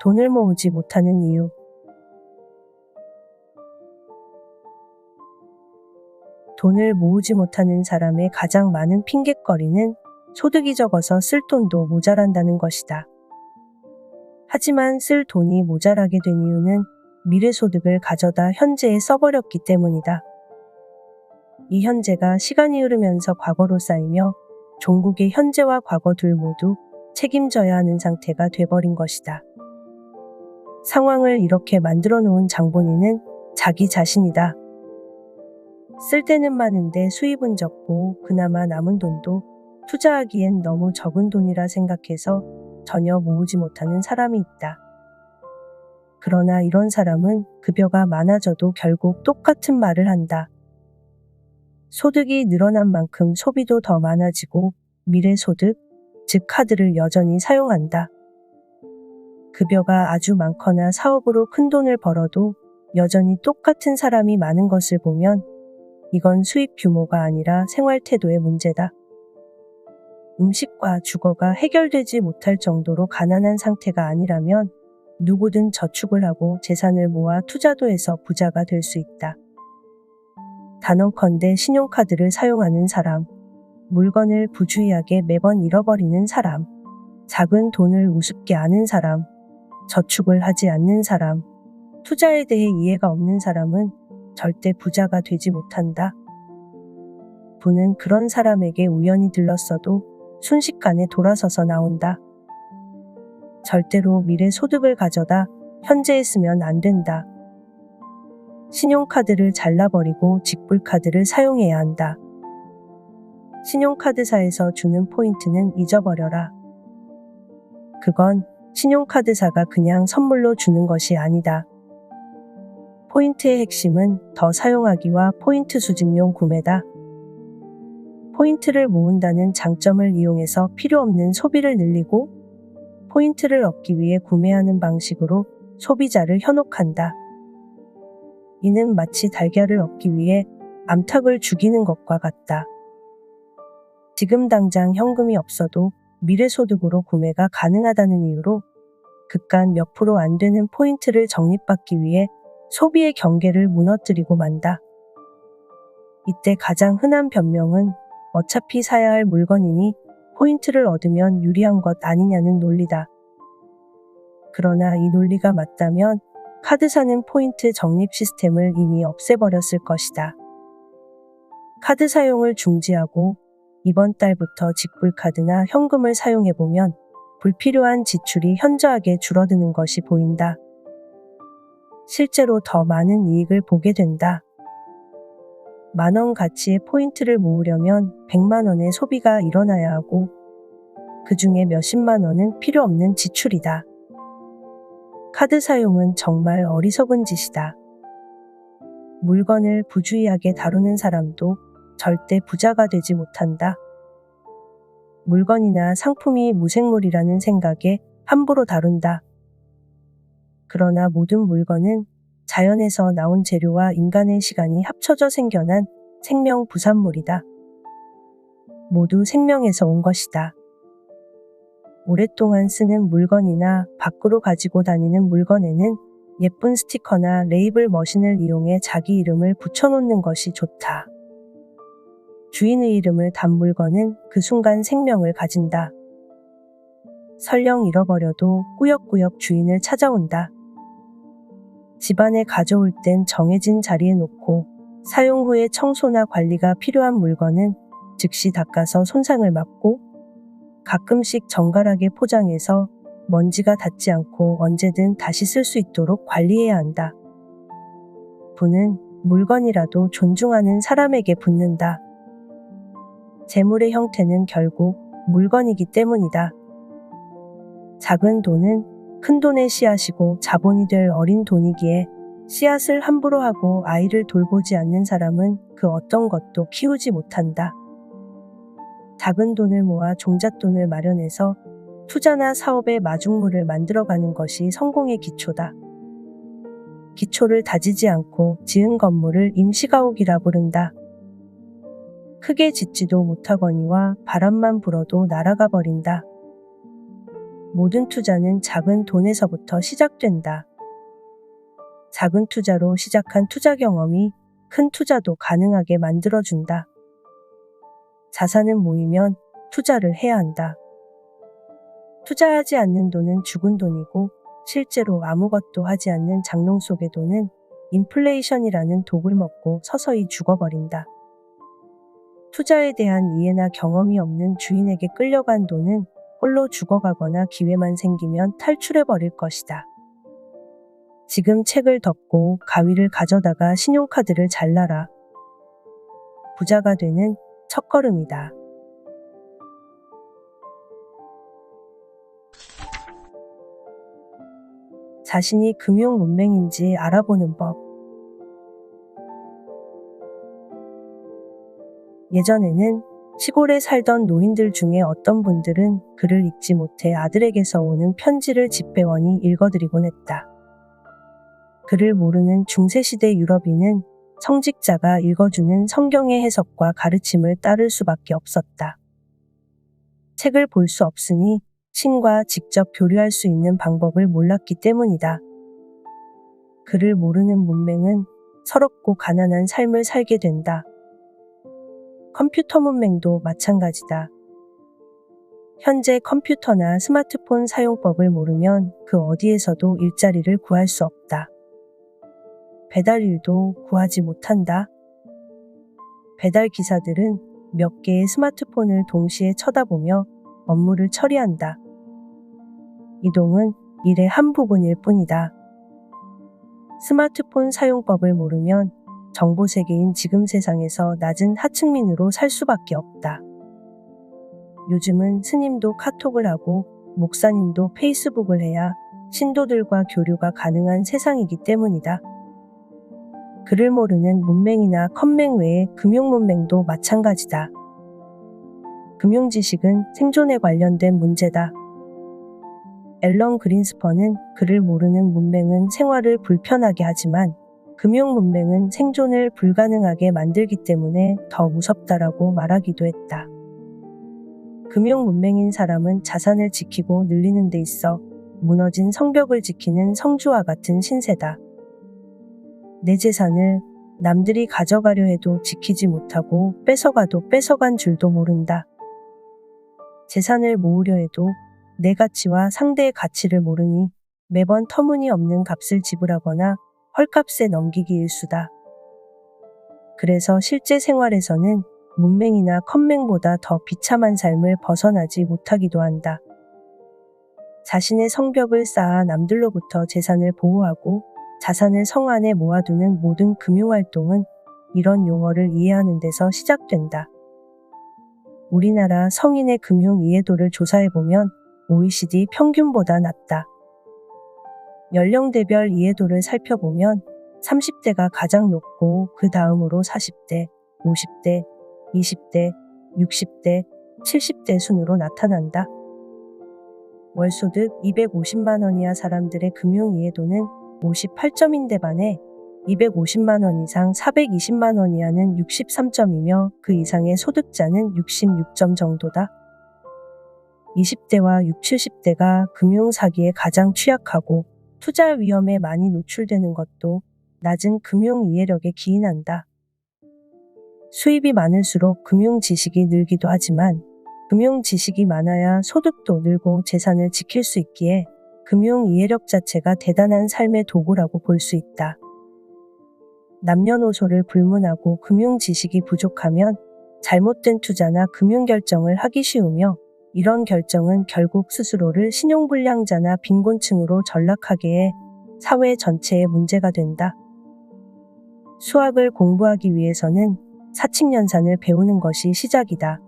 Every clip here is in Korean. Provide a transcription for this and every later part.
돈을 모으지 못하는 이유. 돈을 모으지 못하는 사람의 가장 많은 핑곗거리는 소득이 적어서 쓸 돈도 모자란다는 것이다. 하지만 쓸 돈이 모자라게 된 이유는 미래 소득을 가져다 현재에 써버렸기 때문이다. 이 현재가 시간이 흐르면서 과거로 쌓이며 종국의 현재와 과거 둘 모두 책임져야 하는 상태가 돼버린 것이다. 상황을 이렇게 만들어 놓은 장본인은 자기 자신이다. 쓸 때는 많은데 수입은 적고 그나마 남은 돈도 투자하기엔 너무 적은 돈이라 생각해서 전혀 모으지 못하는 사람이 있다. 그러나 이런 사람은 급여가 많아져도 결국 똑같은 말을 한다. 소득이 늘어난 만큼 소비도 더 많아지고 미래 소득, 즉 카드를 여전히 사용한다. 급여가 아주 많거나 사업으로 큰 돈을 벌어도 여전히 똑같은 사람이 많은 것을 보면 이건 수입 규모가 아니라 생활 태도의 문제다. 음식과 주거가 해결되지 못할 정도로 가난한 상태가 아니라면 누구든 저축을 하고 재산을 모아 투자도 해서 부자가 될 수 있다. 단언컨대 신용카드를 사용하는 사람, 물건을 부주의하게 매번 잃어버리는 사람, 작은 돈을 우습게 아는 사람, 저축을 하지 않는 사람, 투자에 대해 이해가 없는 사람은 절대 부자가 되지 못한다. 부는 그런 사람에게 우연히 들렀어도 순식간에 돌아서서 나온다. 절대로 미래 소득을 가져다 현재에 쓰면 안 된다. 신용카드를 잘라버리고 직불카드를 사용해야 한다. 신용카드사에서 주는 포인트는 잊어버려라. 그건 신용카드사가 그냥 선물로 주는 것이 아니다. 포인트의 핵심은 더 사용하기와 포인트 수집용 구매다. 포인트를 모은다는 장점을 이용해서 필요 없는 소비를 늘리고 포인트를 얻기 위해 구매하는 방식으로 소비자를 현혹한다. 이는 마치 달걀을 얻기 위해 암탉을 죽이는 것과 같다. 지금 당장 현금이 없어도 미래 소득으로 구매가 가능하다는 이유로 그깟 몇 프로 안 되는 포인트를 적립받기 위해 소비의 경계를 무너뜨리고 만다. 이때 가장 흔한 변명은 어차피 사야 할 물건이니 포인트를 얻으면 유리한 것 아니냐는 논리다. 그러나 이 논리가 맞다면 카드사는 포인트 적립 시스템을 이미 없애버렸을 것이다. 카드 사용을 중지하고 이번 달부터 직불카드나 현금을 사용해보면 불필요한 지출이 현저하게 줄어드는 것이 보인다. 실제로 더 많은 이익을 보게 된다. 10,000원 가치의 포인트를 모으려면 100만 원의 소비가 일어나야 하고 그 중에 몇십만 원은 필요 없는 지출이다. 카드 사용은 정말 어리석은 짓이다. 물건을 부주의하게 다루는 사람도 절대 부자가 되지 못한다. 물건이나 상품이 무생물이라는 생각에 함부로 다룬다. 그러나 모든 물건은 자연에서 나온 재료와 인간의 시간이 합쳐져 생겨난 생명 부산물이다. 모두 생명에서 온 것이다. 오랫동안 쓰는 물건이나 밖으로 가지고 다니는 물건에는 예쁜 스티커나 레이블 머신을 이용해 자기 이름을 붙여놓는 것이 좋다. 주인의 이름을 단 물건은 그 순간 생명을 가진다. 설령 잃어버려도 꾸역꾸역 주인을 찾아온다. 집안에 가져올 땐 정해진 자리에 놓고 사용 후에 청소나 관리가 필요한 물건은 즉시 닦아서 손상을 막고 가끔씩 정갈하게 포장해서 먼지가 닿지 않고 언제든 다시 쓸 수 있도록 관리해야 한다. 부는 물건이라도 존중하는 사람에게 붙는다. 재물의 형태는 결국 물건이기 때문이다. 작은 돈은 큰 돈의 씨앗이고 자본이 될 어린 돈이기에 씨앗을 함부로 하고 아이를 돌보지 않는 사람은 그 어떤 것도 키우지 못한다. 작은 돈을 모아 종잣돈을 마련해서 투자나 사업의 마중물을 만들어가는 것이 성공의 기초다. 기초를 다지지 않고 지은 건물을 임시가옥이라 부른다. 크게 짓지도 못하거니와 바람만 불어도 날아가 버린다. 모든 투자는 작은 돈에서부터 시작된다. 작은 투자로 시작한 투자 경험이 큰 투자도 가능하게 만들어준다. 자산은 모이면 투자를 해야 한다. 투자하지 않는 돈은 죽은 돈이고 실제로 아무것도 하지 않는 장롱 속의 돈은 인플레이션이라는 독을 먹고 서서히 죽어버린다. 투자에 대한 이해나 경험이 없는 주인에게 끌려간 돈은 홀로 죽어가거나 기회만 생기면 탈출해버릴 것이다. 지금 책을 덮고 가위를 가져다가 신용카드를 잘라라. 부자가 되는 첫걸음이다. 자신이 금융 문맹인지 알아보는 법. 예전에는 시골에 살던 노인들 중에 어떤 분들은 글을 읽지 못해 아들에게서 오는 편지를 집배원이 읽어드리곤 했다. 글을 모르는 중세시대 유럽인은 성직자가 읽어주는 성경의 해석과 가르침을 따를 수밖에 없었다. 책을 볼 수 없으니 신과 직접 교류할 수 있는 방법을 몰랐기 때문이다. 글을 모르는 문맹은 서럽고 가난한 삶을 살게 된다. 컴퓨터 문맹도 마찬가지다. 현재 컴퓨터나 스마트폰 사용법을 모르면 그 어디에서도 일자리를 구할 수 없다. 배달일도 구하지 못한다. 배달 기사들은 몇 개의 스마트폰을 동시에 쳐다보며 업무를 처리한다. 이동은 일의 한 부분일 뿐이다. 스마트폰 사용법을 모르면 정보 세계인 지금 세상에서 낮은 하층민으로 살 수밖에 없다. 요즘은 스님도 카톡을 하고 목사님도 페이스북을 해야 신도들과 교류가 가능한 세상이기 때문이다. 글을 모르는 문맹이나 컴맹 외에 금융 문맹도 마찬가지다. 금융 지식은 생존에 관련된 문제다. 앨런 그린스펀은 글을 모르는 문맹은 생활을 불편하게 하지만 금융 문맹은 생존을 불가능하게 만들기 때문에 더 무섭다라고 말하기도 했다. 금융 문맹인 사람은 자산을 지키고 늘리는 데 있어 무너진 성벽을 지키는 성주와 같은 신세다. 내 재산을 남들이 가져가려 해도 지키지 못하고 뺏어가도 뺏어간 줄도 모른다. 재산을 모으려 해도 내 가치와 상대의 가치를 모르니 매번 터무니없는 값을 지불하거나 헐값에 넘기기 일수다. 그래서 실제 생활에서는 문맹이나 컴맹보다 더 비참한 삶을 벗어나지 못하기도 한다. 자신의 성벽을 쌓아 남들로부터 재산을 보호하고 자산을 성 안에 모아두는 모든 금융활동은 이런 용어를 이해하는 데서 시작된다. 우리나라 성인의 금융 이해도를 조사해보면 OECD 평균보다 낮다. 연령대별 이해도를 살펴보면 30대가 가장 높고 그 다음으로 40대, 50대, 20대, 60대, 70대 순으로 나타난다. 월소득 250만 원 이하 사람들의 금융 이해도는 58점인데 반해 250만 원 이상 420만 원 이하는 63점이며 그 이상의 소득자는 66점 정도다. 20대와 60, 70대가 금융 사기에 가장 취약하고 투자 위험에 많이 노출되는 것도 낮은 금융 이해력에 기인한다. 수입이 많을수록 금융 지식이 늘기도 하지만 금융 지식이 많아야 소득도 늘고 재산을 지킬 수 있기에 금융 이해력 자체가 대단한 삶의 도구라고 볼 수 있다. 남녀노소를 불문하고 금융 지식이 부족하면 잘못된 투자나 금융 결정을 하기 쉬우며 이런 결정은 결국 스스로를 신용불량자나 빈곤층으로 전락하게 해 사회 전체에 문제가 된다. 수학을 공부하기 위해서는 사칙연산을 배우는 것이 시작이다.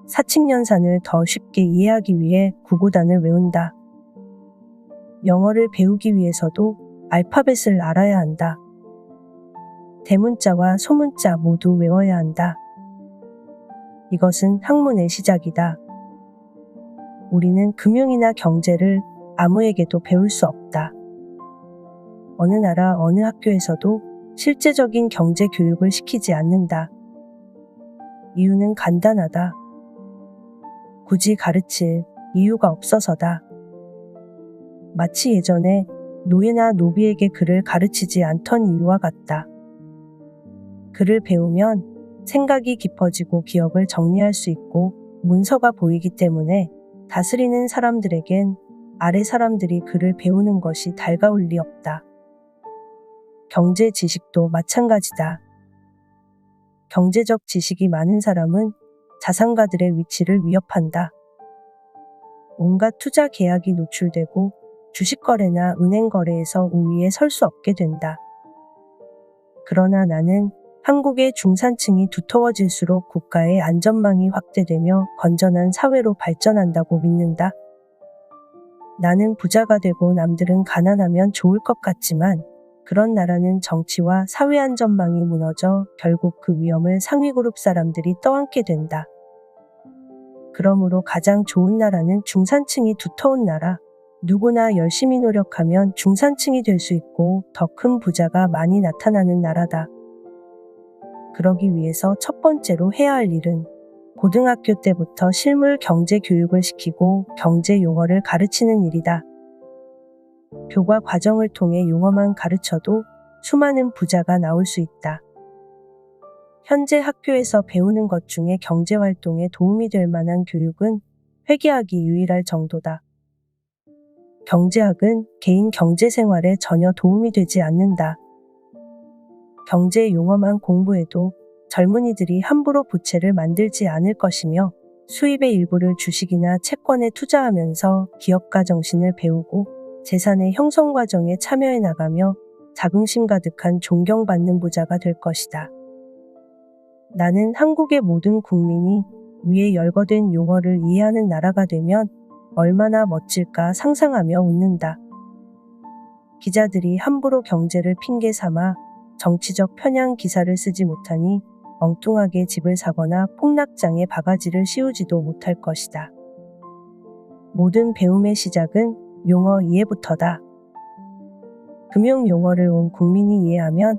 사칙연산을 더 쉽게 이해하기 위해 구구단을 외운다. 영어를 배우기 위해서도 알파벳을 알아야 한다. 대문자와 소문자 모두 외워야 한다. 이것은 학문의 시작이다. 우리는 금융이나 경제를 아무에게도 배울 수 없다. 어느 나라 어느 학교에서도 실제적인 경제 교육을 시키지 않는다. 이유는 간단하다. 굳이 가르칠 이유가 없어서다. 마치 예전에 노예나 노비에게 글을 가르치지 않던 이유와 같다. 글을 배우면 생각이 깊어지고 기억을 정리할 수 있고 문서가 보이기 때문에 다스리는 사람들에겐 아래 사람들이 글을 배우는 것이 달가울 리 없다. 경제 지식도 마찬가지다. 경제적 지식이 많은 사람은 자산가들의 위치를 위협한다. 온갖 투자 계약이 노출되고 주식 거래나 은행 거래에서 우위에 설 수 없게 된다. 그러나 나는 한국의 중산층이 두터워질수록 국가의 안전망이 확대되며 건전한 사회로 발전한다고 믿는다. 나는 부자가 되고 남들은 가난하면 좋을 것 같지만 그런 나라는 정치와 사회 안전망이 무너져 결국 그 위험을 상위 그룹 사람들이 떠안게 된다. 그러므로 가장 좋은 나라는 중산층이 두터운 나라, 누구나 열심히 노력하면 중산층이 될 수 있고 더 큰 부자가 많이 나타나는 나라다. 그러기 위해서 첫 번째로 해야 할 일은 고등학교 때부터 실물 경제 교육을 시키고 경제 용어를 가르치는 일이다. 교과 과정을 통해 용어만 가르쳐도 수많은 부자가 나올 수 있다. 현재 학교에서 배우는 것 중에 경제활동에 도움이 될 만한 교육은 회계학이 유일할 정도다. 경제학은 개인 경제생활에 전혀 도움이 되지 않는다. 경제 용어만 공부해도 젊은이들이 함부로 부채를 만들지 않을 것이며 수입의 일부를 주식이나 채권에 투자하면서 기업가 정신을 배우고 재산의 형성 과정에 참여해 나가며 자긍심 가득한 존경받는 부자가 될 것이다. 나는 한국의 모든 국민이 위에 열거된 용어를 이해하는 나라가 되면 얼마나 멋질까 상상하며 웃는다. 기자들이 함부로 경제를 핑계 삼아 정치적 편향 기사를 쓰지 못하니 엉뚱하게 집을 사거나 폭락장에 바가지를 씌우지도 못할 것이다. 모든 배움의 시작은 용어 이해부터다. 금융 용어를 온 국민이 이해하면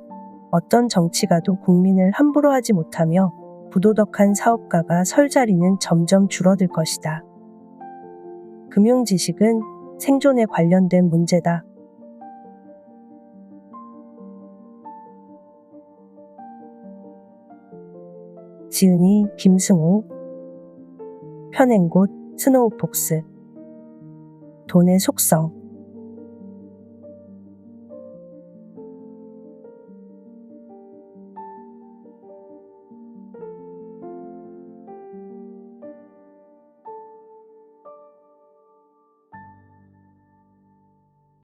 어떤 정치가도 국민을 함부로 하지 못하며 부도덕한 사업가가 설 자리는 점점 줄어들 것이다. 금융 지식은 생존에 관련된 문제다. 지은이 김승호 편행곳 스노우폭스 돈의 속성